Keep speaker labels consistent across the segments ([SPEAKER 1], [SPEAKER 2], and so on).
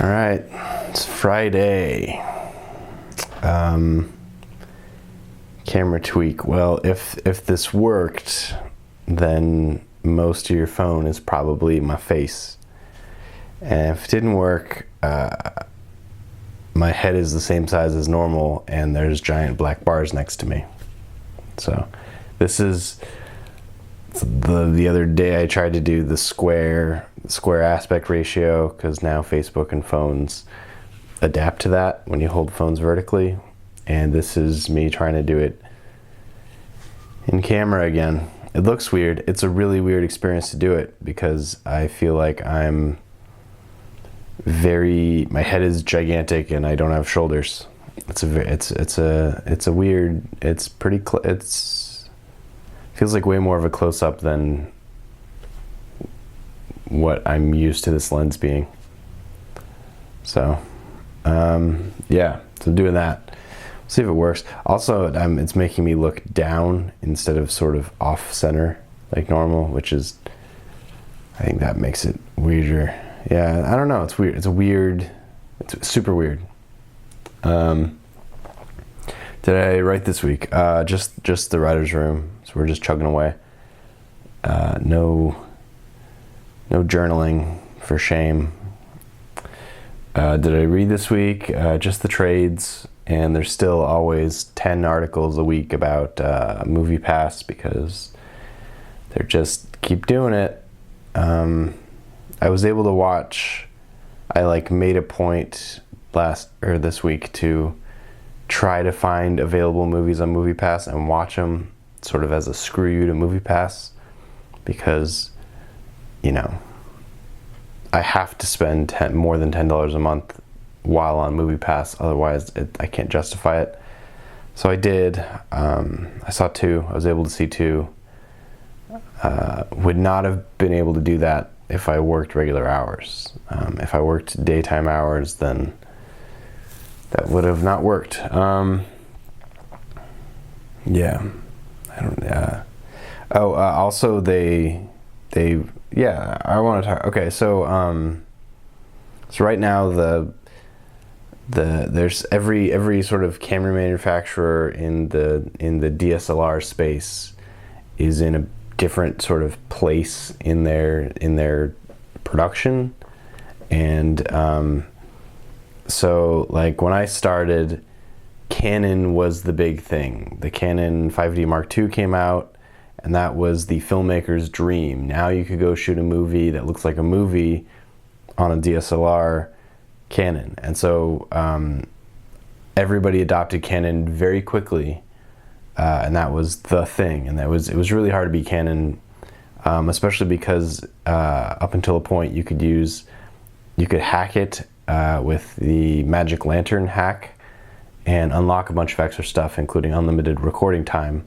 [SPEAKER 1] All right, it's Friday. Camera tweak. Well, if this worked, then most of your phone is probably my face. And if it didn't work, my head is the same size as normal, and there's giant black bars next to me. So this is the other day I tried to do the square aspect ratio, because now Facebook and phones adapt to that when you hold phones vertically, and this is me trying to do it in camera again. It looks weird. It's a really weird experience to do it because I feel like my head is gigantic and I don't have shoulders. It's feels like way more of a close-up than what I'm used to this lens being. So yeah, so doing that. See if it works. Also, it's making me look down instead of sort of off center like normal, which is, I think that makes it weirder. Yeah, I don't know. It's weird. It's super weird. Did I write this week? Just the writer's room. So we're just chugging away. No journaling, for shame. Did I read this week? Just the trades. And there's still always 10 articles a week about MoviePass because they're just keep doing it. I was able to watch. I made a point this week to try to find available movies on MoviePass and watch them sort of as a screw you to MoviePass, because I have to spend more than $10 a month while on MoviePass, otherwise I can't justify it. So I did. I saw 2. I was able to see 2. Would not have been able to do that if I worked regular hours. If I worked daytime hours, then that would have not worked. Yeah. I don't. Also, I want to talk. Okay, so right now there's every sort of camera manufacturer in the DSLR space is in a different sort of place in their production, and so when I started, Canon was the big thing. The Canon 5D Mark II came out, and that was the filmmaker's dream. Now you could go shoot a movie that looks like a movie on a DSLR Canon. And so everybody adopted Canon very quickly, and that was the thing. And it was really hard to beat Canon, especially because up until a point you could hack it with the Magic Lantern hack and unlock a bunch of extra stuff, including unlimited recording time.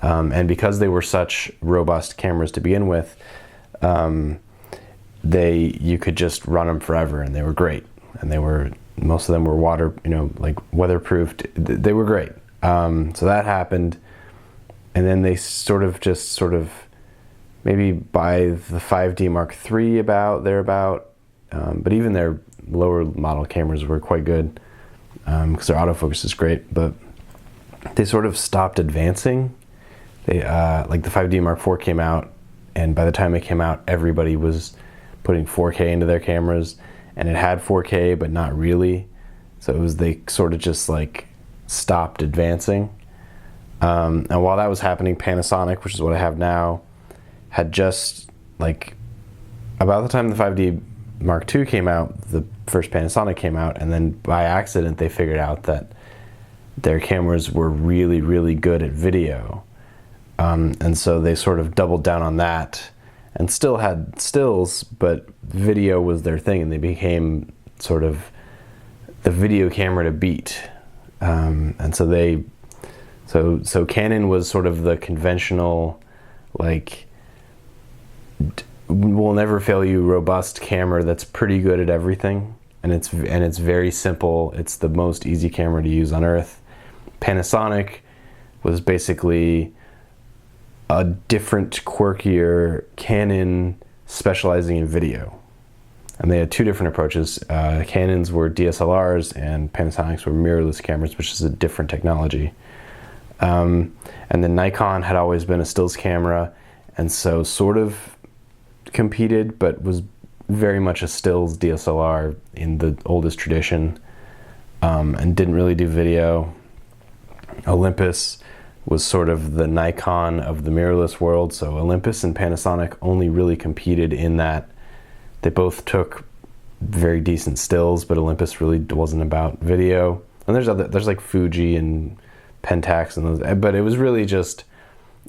[SPEAKER 1] And because they were such robust cameras to begin with, you could just run them forever, and they were great. And most of them were weatherproofed. They were great. So that happened, and then they sort of maybe by the 5D Mark III thereabout, but even their lower model cameras were quite good because their autofocus is great, but they sort of stopped advancing. They the 5D Mark IV came out, and by the time it came out, everybody was putting 4K into their cameras, and it had 4K, but not really. So they sort of just stopped advancing. And while that was happening, Panasonic, which is what I have now, had just about the time the 5D Mark II came out, the first Panasonic came out, and then by accident they figured out that their cameras were really, really good at video. And so they sort of doubled down on that and still had stills, but video was their thing, and they became sort of the video camera to beat. And so so Canon was sort of the conventional, will never fail you robust camera that's pretty good at everything, and it's very simple. It's the most easy camera to use on earth. Panasonic was basically a different, quirkier Canon specializing in video. And they had two different approaches. Canon's were DSLRs and Panasonic's were mirrorless cameras, which is a different technology. And then Nikon had always been a stills camera, and so sort of competed, but was very much a stills DSLR in the oldest tradition, and didn't really do video. Olympus was sort of the Nikon of the mirrorless world. So Olympus and Panasonic only really competed in that they both took very decent stills, but Olympus really wasn't about video. And there's like Fuji and Pentax and those, but it was really just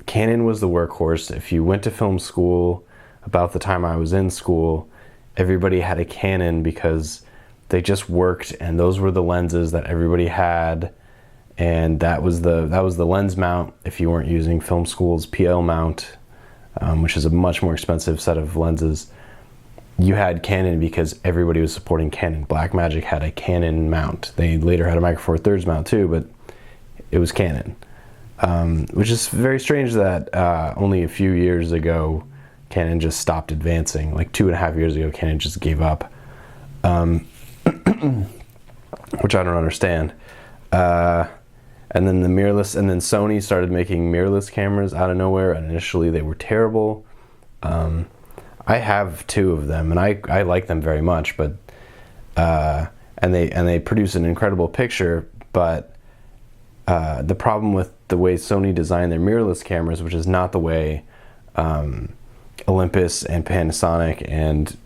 [SPEAKER 1] Canon was the workhorse. If you went to film school about the time I was in school, everybody had a Canon because they just worked, and those were the lenses that everybody had. And that was the lens mount if you weren't using film school's PL mount, which is a much more expensive set of lenses. You had Canon because everybody was supporting Canon. Blackmagic had a Canon mount. They later had a Micro Four Thirds mount too, but it was Canon, which is very strange that only a few years ago Canon just stopped advancing. Like 2.5 years ago, Canon just gave up, which I don't understand. And then the mirrorless, and then Sony started making mirrorless cameras out of nowhere, and initially they were terrible. I have two of them, and I like them very much, but and they produce an incredible picture. But the problem with the way Sony designed their mirrorless cameras, which is not the way Olympus and Panasonic and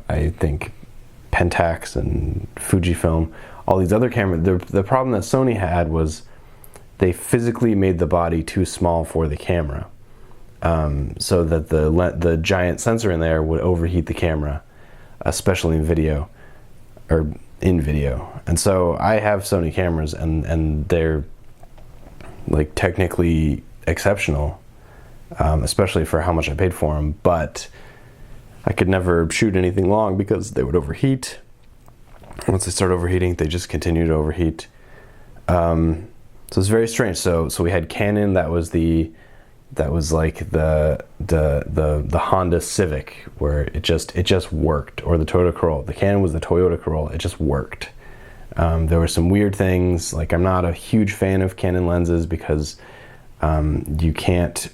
[SPEAKER 1] I think Pentax and Fujifilm, all these other cameras, the problem that Sony had was they physically made the body too small for the camera, so that the giant sensor in there would overheat the camera, especially in video. And so I have Sony cameras, and they're like technically exceptional, especially for how much I paid for them, but I could never shoot anything long because they would overheat. Once they start overheating, they just continue to overheat. So it's very strange. So we had Canon, that was like the Honda Civic, where it just worked, or the Toyota Corolla. The Canon was the Toyota Corolla. It just worked. There were some weird things, like I'm not a huge fan of Canon lenses because you can't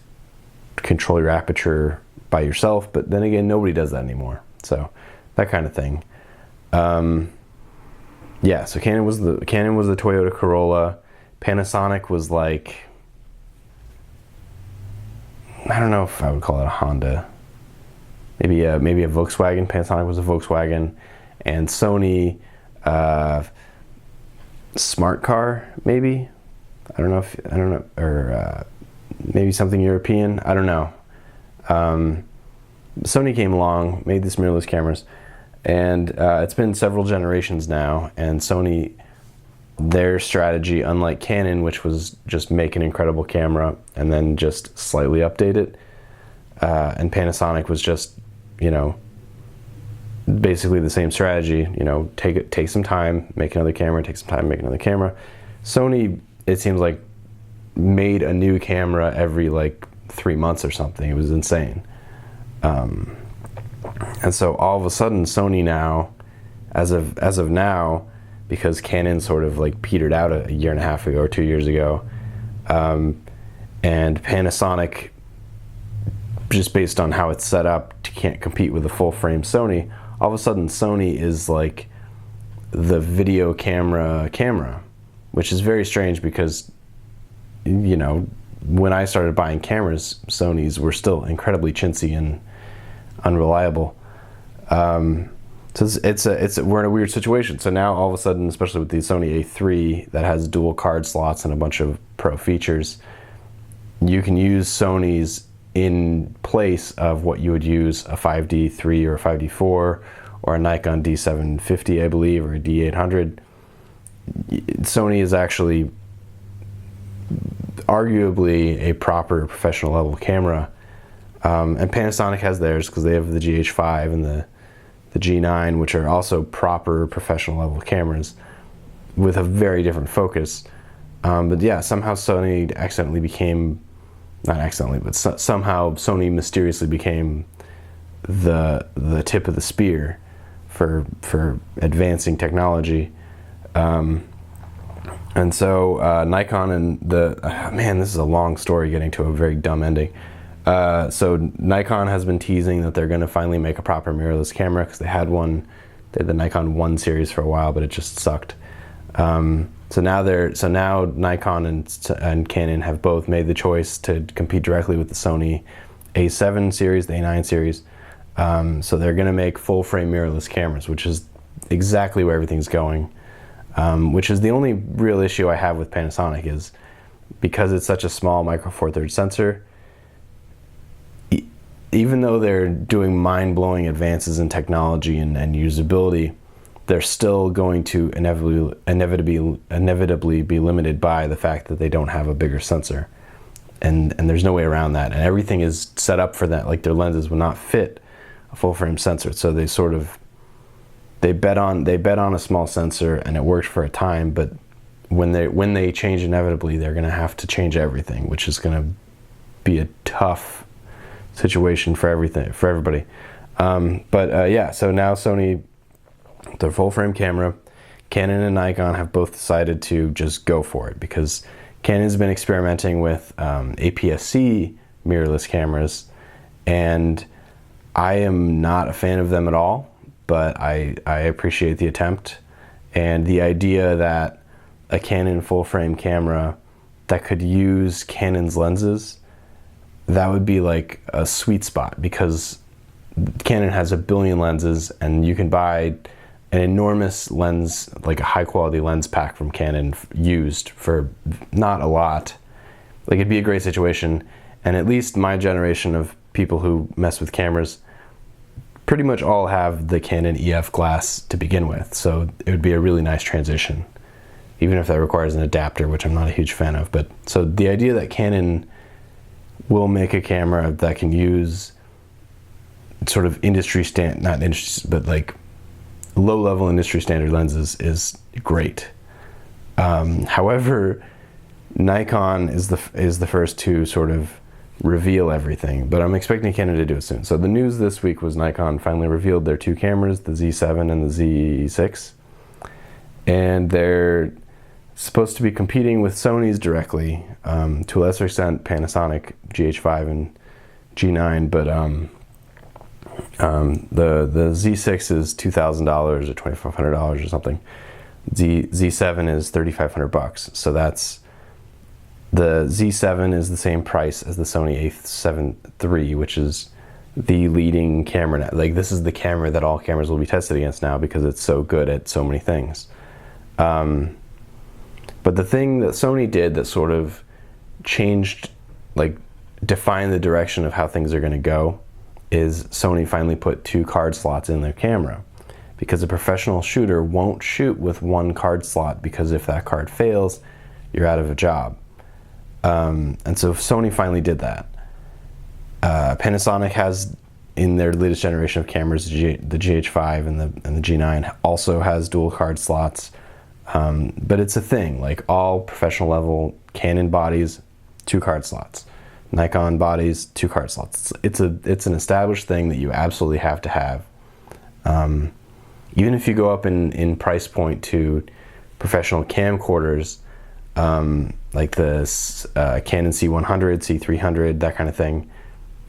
[SPEAKER 1] control your aperture by yourself, but then again, nobody does that anymore. So that kind of thing. Yeah, so Canon was the Toyota Corolla. Panasonic was like, I don't know if I would call it a Honda. Maybe a Volkswagen. Panasonic was a Volkswagen, and Sony, smart car maybe. I don't know, or maybe something European. I don't know. Sony came along, made these mirrorless cameras, and it's been several generations now. And Sony, their strategy, unlike Canon, which was just make an incredible camera and then just slightly update it, and Panasonic was just, basically the same strategy. Take some time, make another camera, take some time, make another camera. Sony, it seems like, made a new camera every like 3 months or something. It was insane. And so all of a sudden, Sony now, as of now, because Canon sort of like petered out a year and a half ago or 2 years ago, and Panasonic, just based on how it's set up, can't compete with a full frame Sony. All of a sudden, Sony is like the video camera, which is very strange because, when I started buying cameras, Sonys were still incredibly chintzy and unreliable. So we're in a weird situation. So now all of a sudden, especially with the Sony A3 that has dual card slots and a bunch of pro features, you can use Sonys in place of what you would use a 5D3 or a 5D4 or a Nikon D750, I believe, or a D800. Sony is actually arguably a proper professional level camera, and Panasonic has theirs because they have the GH5 and the G9, which are also proper professional level cameras with a very different focus. But yeah, somehow Sony accidentally became, not accidentally, but somehow Sony mysteriously became the tip of the spear for advancing technology. And so Nikon and man, this is a long story getting to a very dumb ending. So Nikon has been teasing that they're going to finally make a proper mirrorless camera, because they had the Nikon 1 series for a while, but it just sucked. So now Nikon and Canon have both made the choice to compete directly with the Sony A7 series, the A9 series. So they're going to make full frame mirrorless cameras, which is exactly where everything's going. Which is the only real issue I have with Panasonic, is because it's such a small micro four thirds sensor. Even though they're doing mind-blowing advances in technology and usability, they're still going to inevitably be limited by the fact that they don't have a bigger sensor, and there's no way around that. And everything is set up for that. Like, their lenses will not fit a full-frame sensor, so they bet on a small sensor, and it worked for a time. But when they change inevitably, they're going to have to change everything, which is going to be a tough situation for everybody. Yeah, so now Sony, their full frame camera, Canon and Nikon have both decided to just go for it, because Canon's been experimenting with APS-C mirrorless cameras, and I am not a fan of them at all, but I appreciate the attempt. And the idea that a Canon full frame camera that could use Canon's lenses, that would be like a sweet spot, because Canon has 1 billion lenses, and you can buy an enormous lens, like a high quality lens pack from Canon, used for not a lot. Like, it'd be a great situation. And at least my generation of people who mess with cameras pretty much all have the Canon EF glass to begin with, so it would be a really nice transition, even if that requires an adapter, which I'm not a huge fan of. But so the idea that Canon will make a camera that can use sort of but like low-level industry standard lenses is great. However, Nikon is the first to sort of reveal everything, but I'm expecting Canon to do it soon. So the news this week was Nikon finally revealed their 2 cameras, the Z7 and the Z6, and they're supposed to be competing with Sony's directly, to a lesser extent Panasonic GH5 and G9, but the Z6 is $2,000 or $2,500 or something. Z7 is $3,500, so that's the Z7 is the same price as the Sony a7 III, which is the leading camera now. Like, this is the camera that all cameras will be tested against now, because it's so good at so many things. But the thing that Sony did that sort of changed, like, defined the direction of how things are going to go, is Sony finally put 2 card slots in their camera, because a professional shooter won't shoot with 1 card slot, because if that card fails, you're out of a job. And so Sony finally did that. Panasonic has, in their latest generation of cameras, the GH5 and the G9 also has dual card slots. But it's a thing, like all professional level Canon bodies, 2 card slots. Nikon bodies, 2 card slots. It's an established thing that you absolutely have to have. Even if you go up in price point to professional camcorders, like the Canon C100, C300, that kind of thing,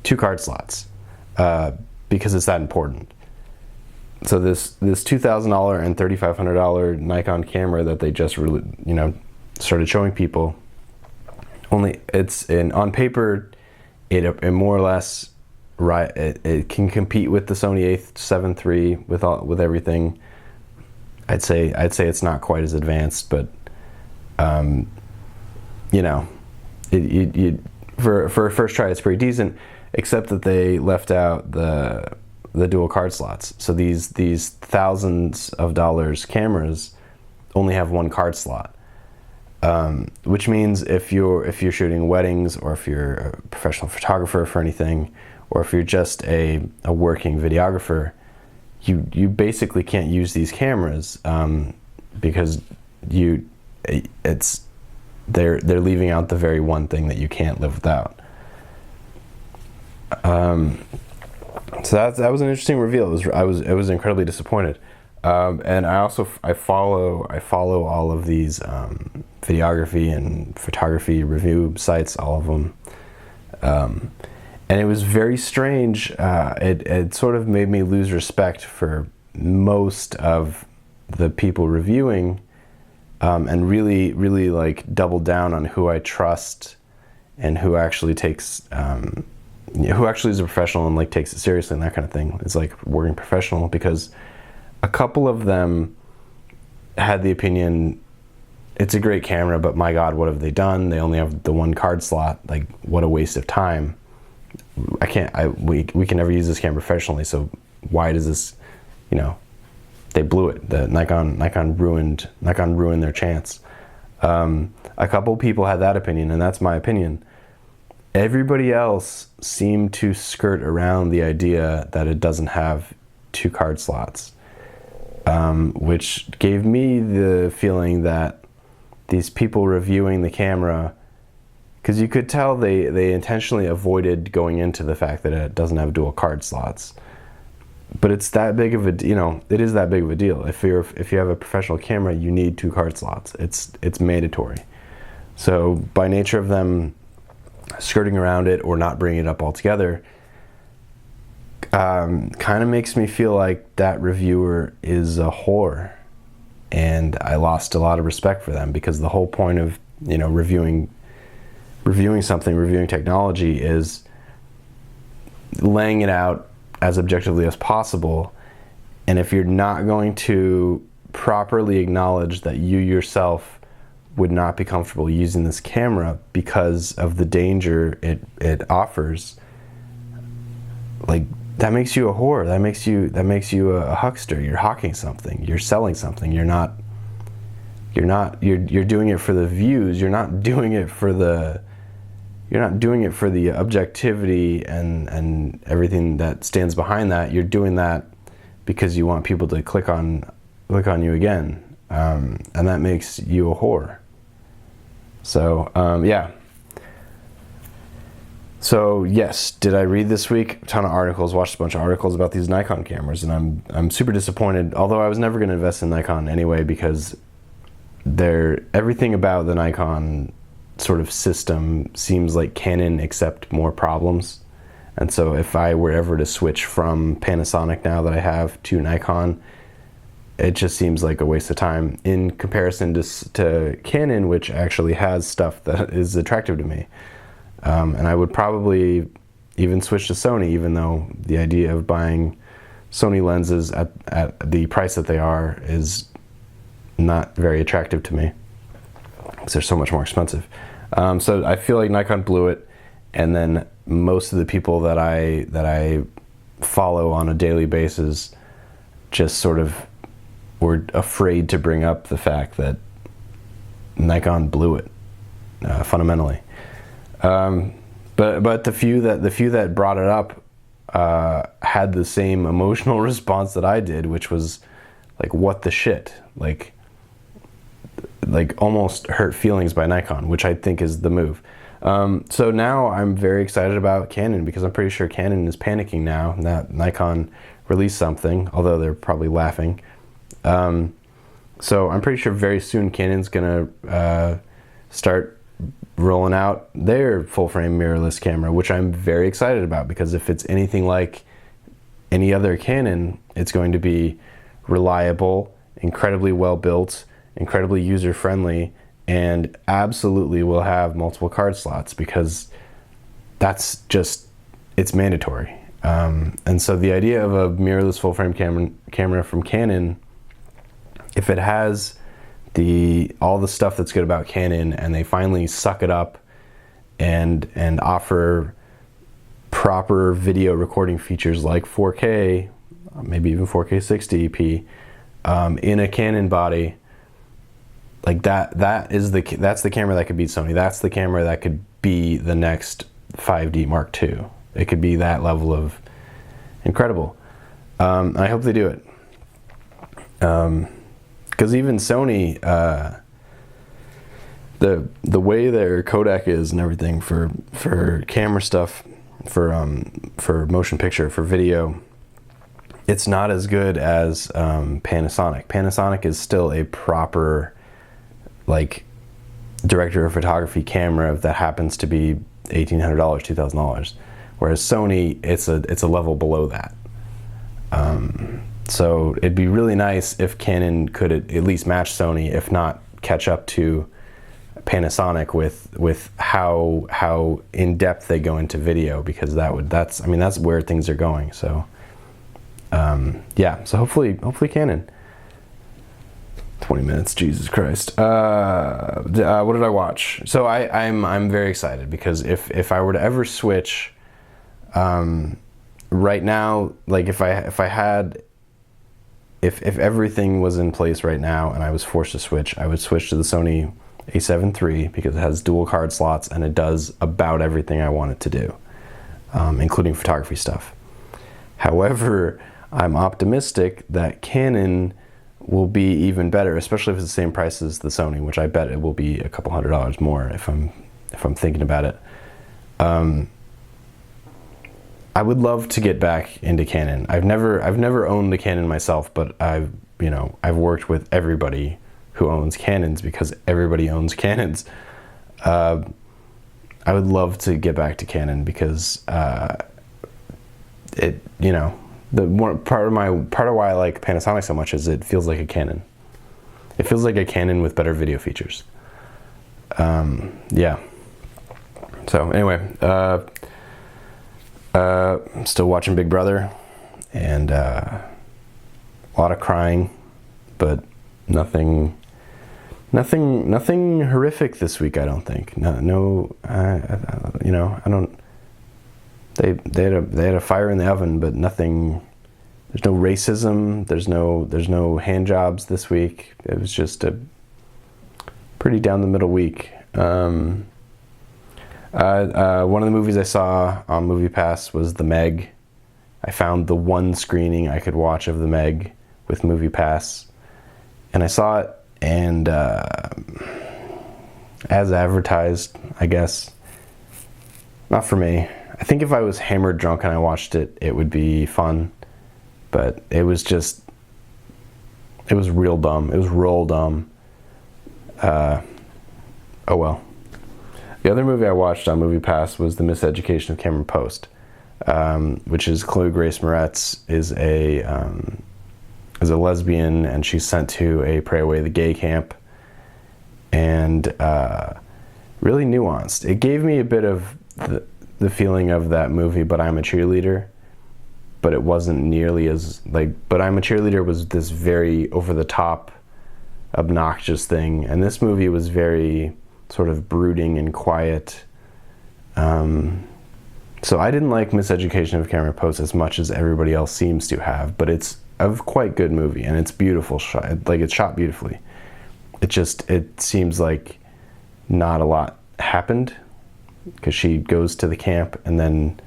[SPEAKER 1] 2 card slots, because it's that important. So this $2,000 and $3,500 Nikon camera that they just really, started showing people, on paper, it more or less, right, it can compete with the Sony a7 III with everything. I'd say it's not quite as advanced, but for a first try, it's pretty decent, except that they left out the dual card slots. So these thousands of dollars cameras only have 1 card slot, which means if you're shooting weddings, or if you're a professional photographer for anything, or if you're just a working videographer, you basically can't use these cameras, because they're leaving out the very one thing that you can't live without. So that was an interesting reveal. It was incredibly disappointed. And I follow all of these videography and photography review sites, all of them. And it was very strange. It sort of made me lose respect for most of the people reviewing, and really, really like double down on who I trust and who actually takes, who actually is a professional and like takes it seriously and that kind of thing. It's like working professional, because a couple of them had the opinion, it's a great camera, but my God, what have they done? They only have the one card slot. Like, what a waste of time. We can never use this camera professionally, so why does this, they blew it. The Nikon ruined their chance. A couple people had that opinion, and that's my opinion. Everybody else seemed to skirt around the idea that it doesn't have 2 card slots, which gave me the feeling that these people reviewing the camera, because you could tell they intentionally avoided going into the fact that it doesn't have dual card slots. But it's that big of a, it is that big of a deal. If you have a professional camera, you need 2 card slots. It's mandatory. So by nature of them skirting around it or not bringing it up altogether, kind of makes me feel like that reviewer is a whore, and I lost a lot of respect for them, because the whole point of reviewing technology is laying it out as objectively as possible. And if you're not going to properly acknowledge that you yourself would not be comfortable using this camera because of the danger it offers, like, that makes you a whore. That makes you a huckster. You're hawking something. You're selling something. You're doing it for the views. You're not doing it for the objectivity and everything that stands behind that. You're doing that because you want people to click on you again, and that makes you a whore. So yeah. So yes, did I read this week? A ton of articles, watched a bunch of articles about these Nikon cameras, and I'm super disappointed. Although I was never going to invest in Nikon anyway, because everything about the Nikon sort of system seems like Canon, except more problems. And so if I were ever to switch from Panasonic now that I have to Nikon, it just seems like a waste of time in comparison to Canon, which actually has stuff that is attractive to me. And I would probably even switch to Sony, even though the idea of buying Sony lenses at the price that they are is not very attractive to me, because they're so much more expensive. So I feel like Nikon blew it, and then most of the people that I follow on a daily basis just sort of were afraid to bring up the fact that Nikon blew it fundamentally. But the few that brought it up had the same emotional response that I did, which was like, what the shit, like almost hurt feelings by Nikon, which I think is the move. So now I'm very excited about Canon, because I'm pretty sure Canon is panicking now that Nikon released something, although they're probably laughing. So I'm pretty sure very soon Canon's gonna start rolling out their full-frame mirrorless camera, which I'm very excited about, because if it's anything like any other Canon, it's going to be reliable, incredibly well built, incredibly user-friendly, and absolutely will have multiple card slots, because that's just, it's mandatory. And so the idea of a mirrorless full-frame camera from Canon, if it has all the stuff that's good about Canon, and they finally suck it up and offer proper video recording features like 4K, maybe even 4K 60p, in a Canon body, like that's the camera that could beat Sony. That's the camera that could be the next 5D Mark II. It could be that level of incredible. I hope they do it. Because even Sony, the way their codec is and everything for camera stuff, for motion picture, for video, it's not as good as Panasonic. Panasonic is still a proper, like, director of photography camera that happens to be $1,800, $2,000, whereas Sony, it's a level below that. So it'd be really nice if Canon could at least match Sony, if not catch up to Panasonic with how in depth they go into video, because that's where things are going. So yeah, so hopefully Canon. 20 minutes, Jesus Christ. What did I watch? So I'm very excited, because if I were to ever switch, right now, like if everything was in place right now and I was forced to switch, I would switch to the Sony a7 III, because it has dual card slots and it does about everything I want it to do, including photography stuff. However, I'm optimistic that Canon will be even better, especially if it's the same price as the Sony, which I bet it will be a couple $100 more if I'm thinking about it. I would love to get back into Canon. I've never owned a Canon myself, but I've worked with everybody who owns Canons, because everybody owns Canons. I would love to get back to Canon, because part of why I like Panasonic so much is it feels like a Canon. It feels like a Canon with better video features. Yeah. So anyway, still watching Big Brother, and a lot of crying, but nothing horrific this week, I don't think. I don't. They had a fire in the oven, but nothing. There's no racism. There's no hand jobs this week. It was just a pretty down the middle week. One of the movies I saw on MoviePass was The Meg. I found the one screening I could watch of The Meg with MoviePass, and I saw it, and as advertised, I guess. Not for me. I think if I was hammered drunk and I watched it, it would be fun. But it was real dumb. It was real dumb. Oh well. The other movie I watched on MoviePass was The Miseducation of Cameron Post, which is Chloe Grace Moretz is a lesbian, and she's sent to a Pray Away the Gay camp, and really nuanced. It gave me a bit of the feeling of that movie, But I'm a Cheerleader, but it wasn't nearly as, like, But I'm a Cheerleader was this very over-the-top, obnoxious thing, and this movie was very sort of brooding and quiet. So I didn't like Miseducation of Cameron Post as much as everybody else seems to have, but it's a quite good movie, and it's beautiful shot, like, it's shot beautifully. It seems like not a lot happened, because she goes to the camp, and then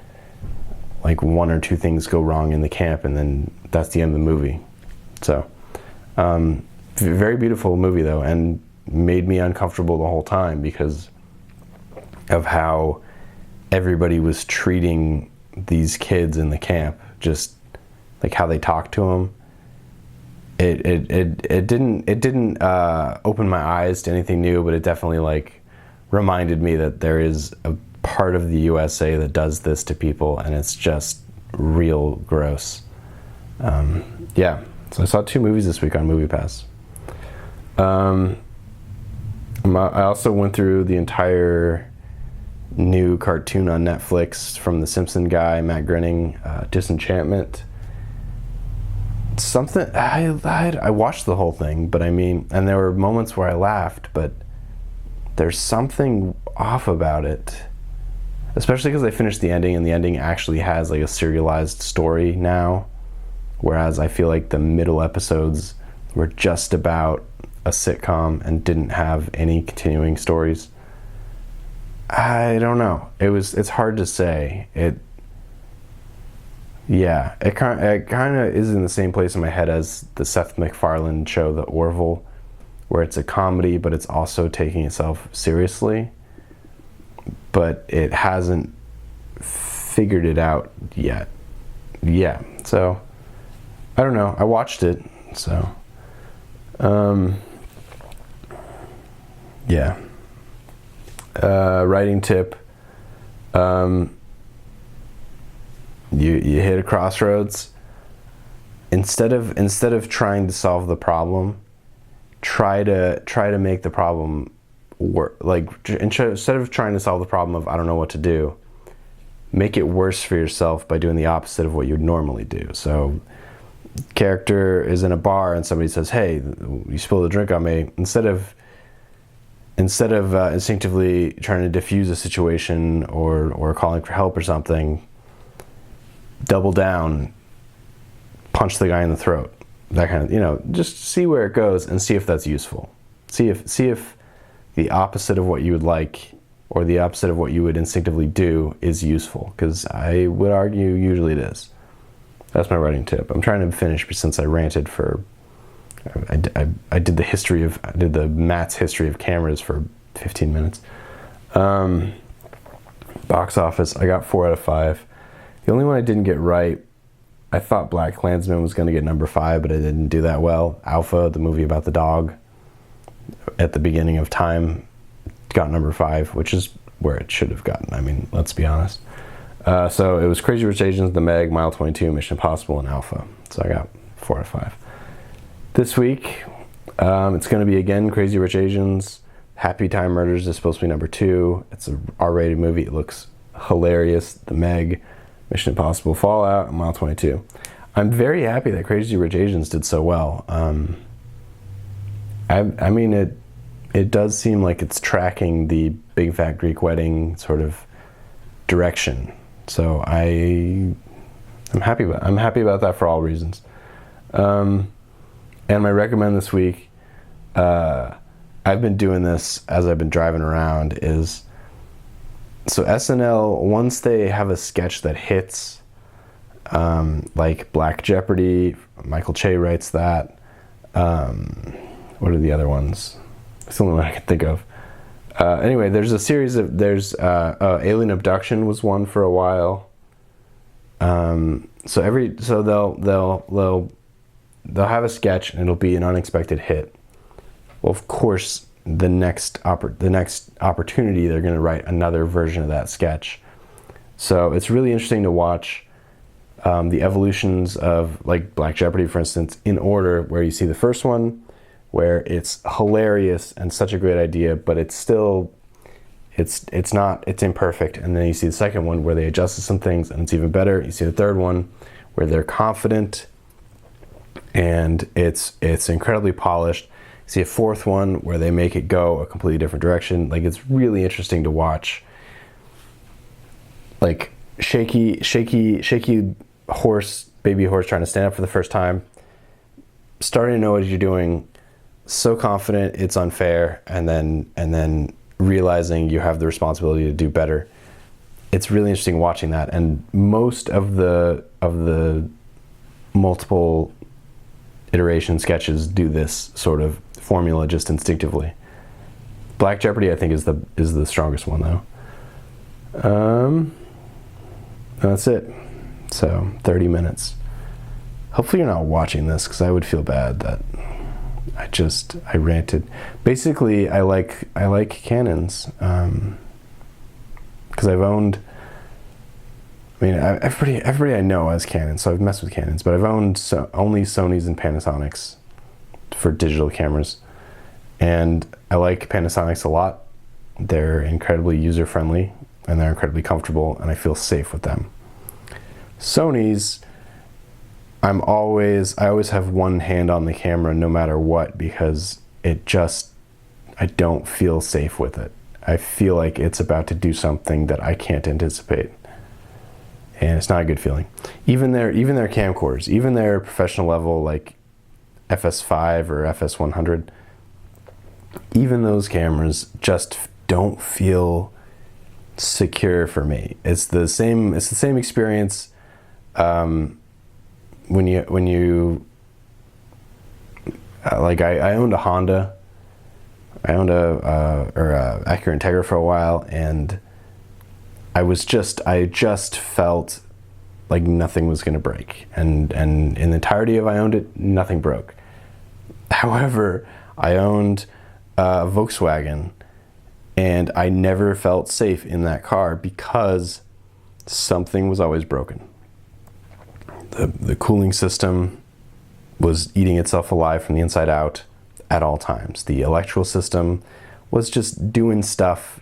[SPEAKER 1] like one or two things go wrong in the camp, and then that's the end of the movie. So very beautiful movie though, and made me uncomfortable the whole time because of how everybody was treating these kids in the camp, just like how they talked to them. It didn't open my eyes to anything new, but it definitely like reminded me that there is a part of the USA that does this to people, and it's just real gross. Yeah, so I saw 2 movies this week on MoviePass. I also went through the entire new cartoon on Netflix from the Simpson guy, Matt Groening, Disenchantment. Something, I watched the whole thing, but I mean, and there were moments where I laughed, but there's something off about it, especially because I finished the ending, and the ending actually has like a serialized story now, whereas I feel like the middle episodes were just about a sitcom and didn't have any continuing stories. I don't know. It's hard to say. It kind of is in the same place in my head as the Seth MacFarlane show, The Orville, where it's a comedy, but it's also taking itself seriously. But it hasn't figured it out yet. Yeah, so I don't know. I watched it, so yeah. Writing tip. You hit a crossroads. Instead of trying to solve the problem, try to make the problem work. Like, instead of trying to solve the problem of I don't know what to do, make it worse for yourself by doing the opposite of what you'd normally do. So, character is in a bar and somebody says, "Hey, you spilled a drink on me." Instead of instinctively trying to diffuse a situation or calling for help or something, double down, punch the guy in the throat. That kind of, just see where it goes and see if that's useful. See if the opposite of what you would like or the opposite of what you would instinctively do is useful, because I would argue usually it is. That's my writing tip. I'm trying to finish since I ranted for I did the Matt's history of cameras for 15 minutes. Box office, I got 4 out of 5. The only one I didn't get right, I thought BlacKkKlansman was going to get number 5, but it didn't do that well. Alpha, the movie about the dog, at the beginning of time, got number 5, which is where it should have gotten. I mean, let's be honest. So it was Crazy Rich Asians, The Meg, Mile 22, Mission Impossible, and Alpha. So I got 4 out of 5. This week, it's going to be again Crazy Rich Asians. Happy Time Murders is supposed to be number 2. It's an R-rated movie. It looks hilarious. The Meg, Mission Impossible, Fallout, and Mile 22. I'm very happy that Crazy Rich Asians did so well. I mean, it does seem like it's tracking the Big Fat Greek Wedding sort of direction. So I'm happy about that for all reasons. And my recommend this week, I've been doing this as I've been driving around, is so SNL, once they have a sketch that hits, like Black Jeopardy, Michael Che writes that. What are the other ones? It's the only one I can think of. Anyway, there's a series of, Alien Abduction was one for a while. So they'll have a sketch and it'll be an unexpected hit. Well, of course, the next opportunity, they're going to write another version of that sketch. So it's really interesting to watch the evolutions of, like, Black Jeopardy, for instance, in order, where you see the first one, where it's hilarious and such a great idea, but it's still, it's imperfect. And then you see the second one where they adjusted some things and it's even better. You see the third one where they're confident and it's incredibly polished. You see a fourth one where they make it go a completely different direction. Like, it's really interesting to watch. Like, shaky horse, baby horse trying to stand up for the first time, starting to know what you're doing, so confident it's unfair, and then realizing you have the responsibility to do better. It's really interesting watching that, and most of the multiple iteration sketches do this sort of formula just instinctively. Black Jeopardy, I think, is the strongest one, though. That's it. So 30 minutes. Hopefully you're not watching this, because I would feel bad that I ranted. Basically, I like Canons, because I've owned, I mean, everybody I know has Canons, so I've messed with Canons, but I've owned only Sonys and Panasonics for digital cameras, and I like Panasonics a lot. They're incredibly user-friendly, and they're incredibly comfortable, and I feel safe with them. Sony's, I always have one hand on the camera no matter what, because I don't feel safe with it. I feel like it's about to do something that I can't anticipate, and it's not a good feeling. Even their camcorders, even their professional level, like FS5 or FS100, even those cameras just don't feel secure for me. It's the same experience when you like, I owned a Honda. I owned a Acura Integra for a while, and I just felt like nothing was going to break, and in the entirety of I owned it, nothing broke. However, I owned a Volkswagen, and I never felt safe in that car because something was always broken. The cooling system was eating itself alive from the inside out at all times. The electrical system was just doing stuff.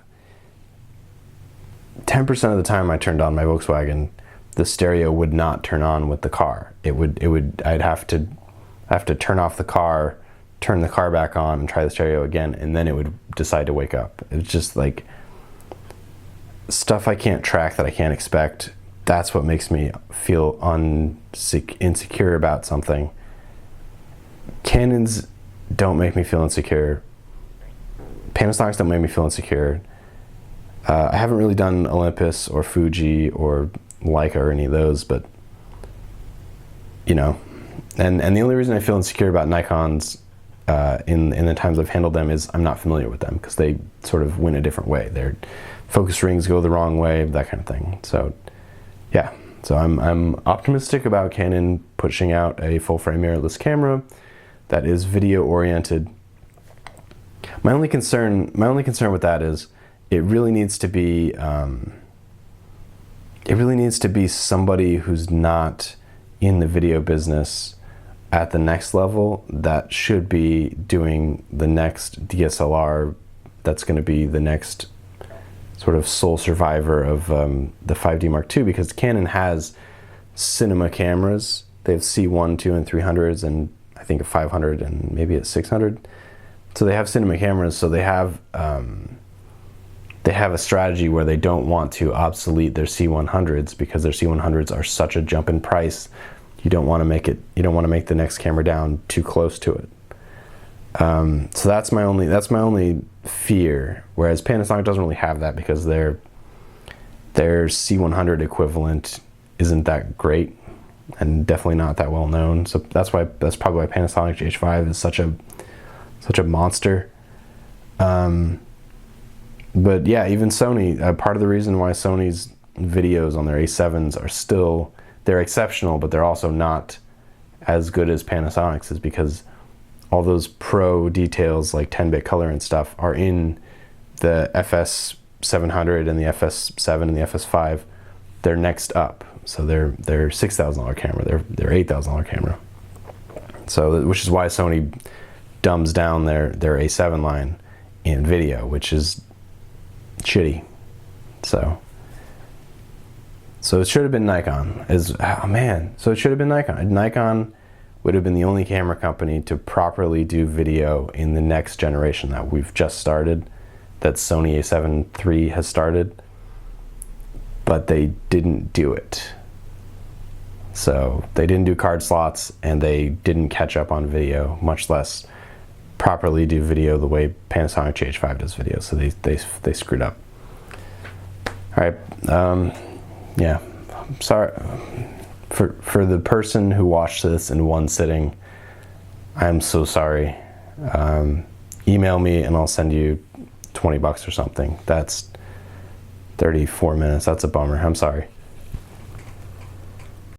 [SPEAKER 1] 10% of the time I turned on my Volkswagen, the stereo would not turn on with the car. I'd have to turn off the car, turn the car back on, and try the stereo again, and then it would decide to wake up. It's just like stuff I can't track, that I can't expect. That's what makes me feel insecure about something. Canons don't make me feel insecure. Panasonics don't make me feel insecure. I haven't really done Olympus or Fuji or Leica or any of those, but and the only reason I feel insecure about Nikons in the times I've handled them is I'm not familiar with them, because they sort of went a different way. Their focus rings go the wrong way, that kind of thing. So yeah, so I'm optimistic about Canon pushing out a full frame mirrorless camera that is video oriented. My only concern with that is it really needs to be somebody who's not in the video business at the next level, that should be doing the next DSLR, that's going to be the next sort of sole survivor of the 5D Mark II, because Canon has cinema cameras. They have C1, 2, and 300s, and I think a 500 and maybe a 600. So they have cinema cameras, so they have a strategy where they don't want to obsolete their C100s, because their C100s are such a jump in price. You don't want to make the next camera down too close to it. So that's my only fear. Whereas Panasonic doesn't really have that, because their C100 equivalent isn't that great, and definitely not that well known. So that's probably why Panasonic GH5 is such a monster. But yeah, even Sony, part of the reason why Sony's videos on their A7s they're exceptional, but they're also not as good as Panasonic's, is because all those pro details like 10-bit color and stuff are in the FS700 and the FS7 and the FS5. They're next up. So they're $6,000 camera, they're $8,000 camera. So, which is why Sony dumbs down their A7 line in video, which is shitty. So it should have been Nikon. So it should have been Nikon. Nikon would have been the only camera company to properly do video in the next generation that we've just started, that Sony A7 III has started, but they didn't do it. So they didn't do card slots, and they didn't catch up on video, much less properly do video the way Panasonic GH5 does video. So they screwed up. All right. Yeah, sorry for the person who watched this in one sitting. I'm so sorry. Email me and I'll send you $20 or something. That's 34 minutes. That's a bummer. I'm sorry.